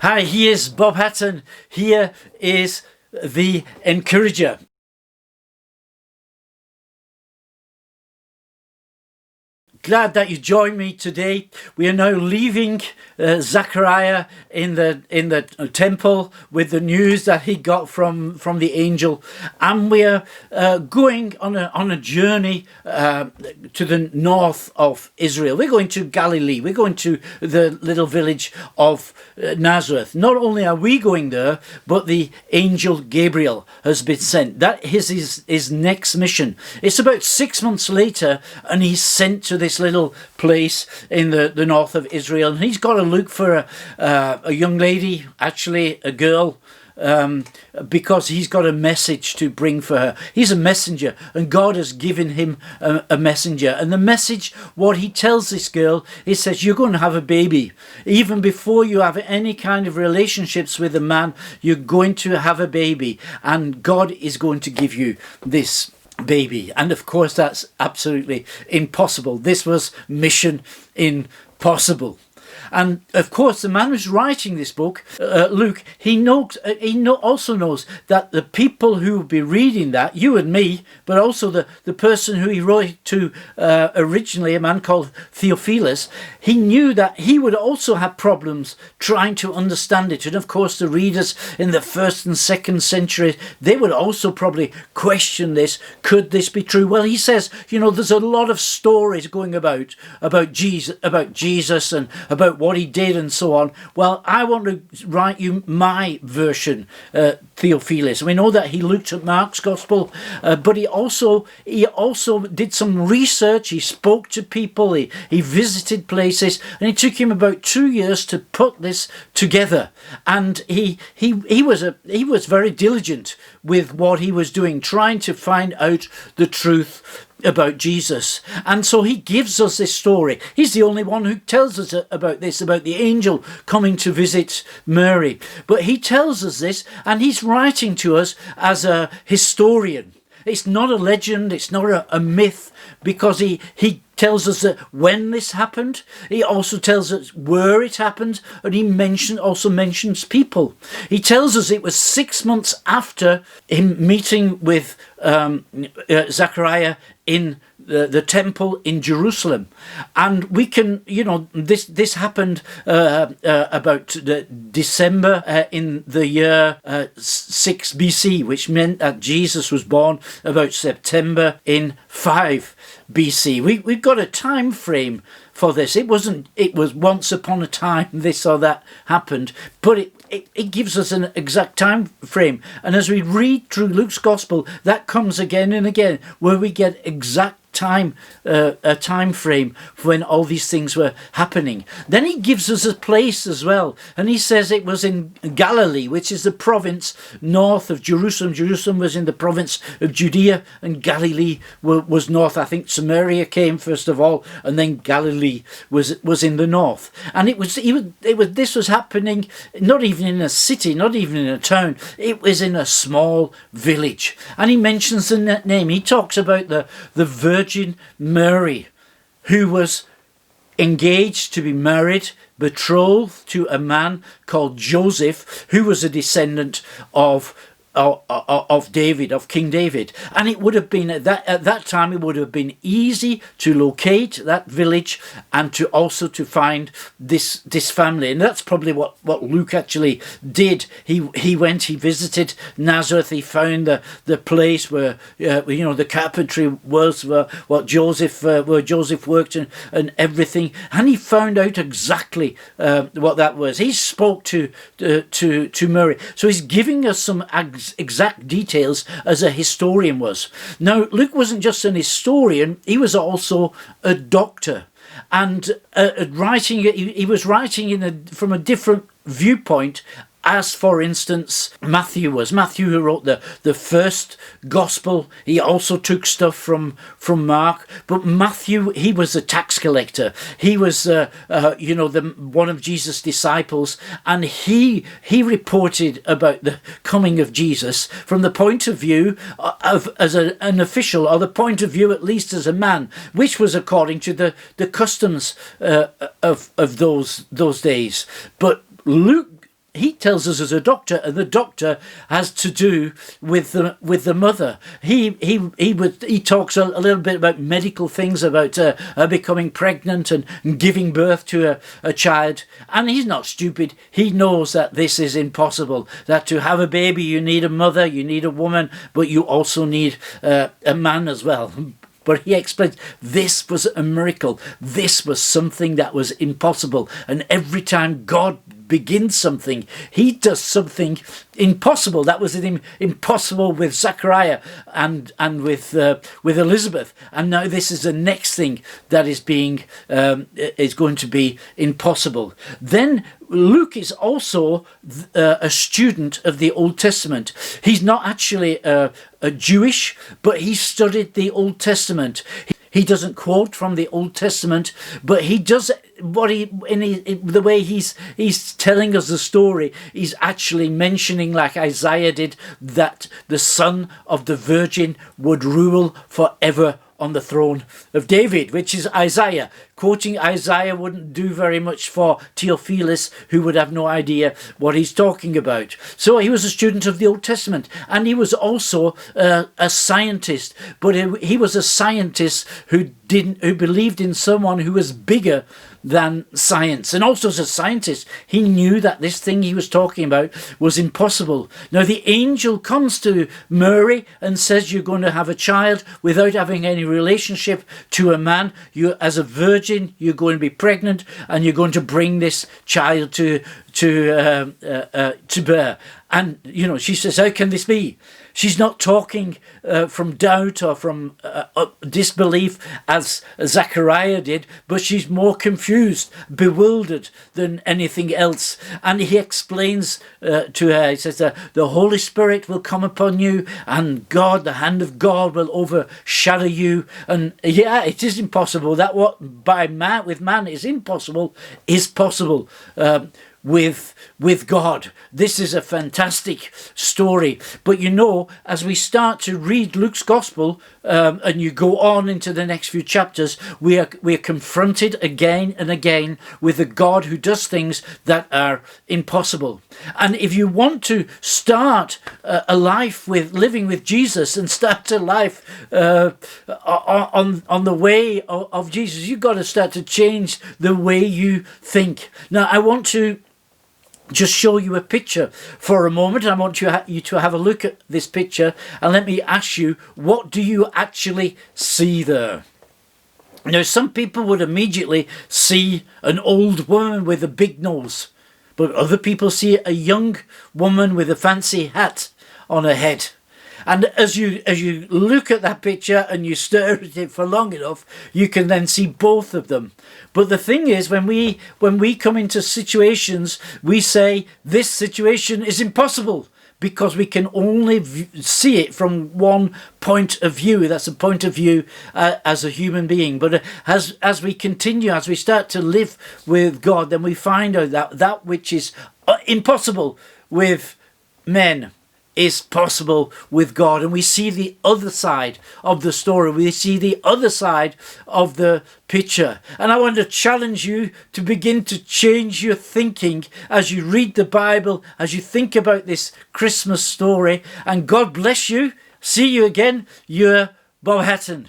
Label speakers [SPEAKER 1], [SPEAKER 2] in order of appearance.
[SPEAKER 1] Hi, here's Bob Hatton. Here is the Encourager. Glad that you joined me today. We are now leaving Zachariah in the temple with the news that he got from the angel, and we're going on a journey to the north of Israel. We're going to Galilee. We're going to the little village of Nazareth. Not only are we going there, but the angel Gabriel has been sent. That is his next mission. It's about 6 months later, and he's sent to this little place in the north of Israel, and he's got to look for a young lady, actually a girl, because he's got a message to bring for her. He's a messenger, and God has given him a messenger. And the message, what he tells this girl, he says, you're going to have a baby. Even before you have any kind of relationships with a man, you're going to have a baby, and God is going to give you this baby. And of course, that's absolutely impossible. This was mission impossible. And of course, the man who's writing this book, Luke, he also knows that the people who will be reading that, you and me, but also the person who he wrote to originally, a man called Theophilus, he knew that he would also have problems trying to understand it. And of course, the readers in the 1st and 2nd century, they would also probably question this. Could this be true? Well, he says, there's a lot of stories going about Jesus and about what he did and so on. Well, I want to write you my version, Theophilus. We know that he looked at Mark's gospel, but he also did some research. He spoke to people, he visited places, and it took him about 2 years to put this together. And he was very diligent with what he was doing, trying to find out the truth about Jesus. And so he gives us this story. He's the only one who tells us about this, about the angel coming to visit Mary. But he tells us this, and he's writing to us as a historian. It's not a legend, it's not a myth, because he tells us that when this happened, he also tells us where it happened, and he also mentions people. He tells us it was 6 months after him meeting with Zachariah in the temple in Jerusalem. And we can, this happened about December in the year 6 BC, which meant that Jesus was born about September in 5 BC. We've got a time frame for this. It was once upon a time this or that happened, but it gives us an exact time frame. And as we read through Luke's gospel, that comes again and again, where we get exact a time frame for when all these things were happening. Then he gives us a place as well, and he says it was in Galilee, which is the province north of Jerusalem. Jerusalem was in the province of Judea, and Galilee was north. I think Samaria came first of all, and then Galilee was in the north. And this was happening not even in a city, not even in a town. It was in a small village. And he mentions the name. He talks about the Virgin Mary, who was engaged to be married, betrothed to a man called Joseph, who was a descendant of David, of King David. And it would have been at that time, it would have been easy to locate that village and to also to find this family. And that's probably what Luke actually did. He visited Nazareth. He found the place where the carpentry was, where Joseph worked and everything, and he found out exactly what that was. He spoke to Mary. So he's giving us some exact details as a historian was. Now, Luke wasn't just an historian, he was also a doctor. And he was writing from a different viewpoint, as for instance Matthew was. Matthew, who wrote the first gospel, he also took stuff from Mark. But Matthew, he was a tax collector. He was one of Jesus' disciples, and he reported about the coming of Jesus from the point of view as an official, or the point of view at least as a man, which was according to the customs of those days. But Luke he tells us as a doctor, and the doctor has to do with the mother. He talks a little bit about medical things, about her becoming pregnant and giving birth to a child. And he's not stupid. He knows that this is impossible, that to have a baby you need a mother, you need a woman, but you also need a man as well. But he explains this was a miracle. This was something that was impossible. And every time God begins something, he does something impossible. That was impossible with Zachariah and with Elizabeth. And now this is the next thing that is going to be impossible. Then Luke is also a student of the Old Testament. He's not actually a Jewish, but he studied the Old Testament. He doesn't quote from the Old Testament, but he does the way he's telling us the story. He's actually mentioning, like Isaiah did, that the son of the virgin would rule forever on the throne of David, which is Isaiah. Quoting Isaiah wouldn't do very much for Theophilus, who would have no idea what he's talking about. So he was a student of the Old Testament, and he was also a scientist, but he was a scientist who believed in someone who was bigger than science. And also as a scientist, he knew that this thing he was talking about was impossible. Now the angel comes to Mary and says, you're going to have a child without having any relationship to a man. You, as a virgin, you're going to be pregnant, and you're going to bring this child to bear. And she says, how can this be? She's not talking from doubt or from disbelief as Zachariah did, but she's more confused, bewildered than anything else. And he explains to her, he says, the Holy Spirit will come upon you, and God, the hand of God, will overshadow you. And yeah, it is impossible. That what with man is impossible is possible with God. This is a fantastic story. But as we start to read Luke's Gospel, and you go on into the next few chapters, we are confronted again and again with a God who does things that are impossible. And if you want to start a life with living with Jesus and start a life on the way of Jesus, you've got to start to change the way you think. Now, I want to just show you a picture for a moment. I want you to have a look at this picture, and let me ask you, what do you actually see there? Now, some people would immediately see an old woman with a big nose, but other people see a young woman with a fancy hat on her head. And as you look at that picture and you stare at it for long enough, you can then see both of them. But the thing is, when we come into situations, we say this situation is impossible, because we can only see it from one point of view. That's a point of view as a human being. But as we continue, as we start to live with God, then we find out that which is impossible with men is possible with God. And we see the other side of the story. We see the other side of the picture. And I want to challenge you to begin to change your thinking as you read the Bible, as you think about this Christmas story. And God bless you. See you again. You're Bob Hatton.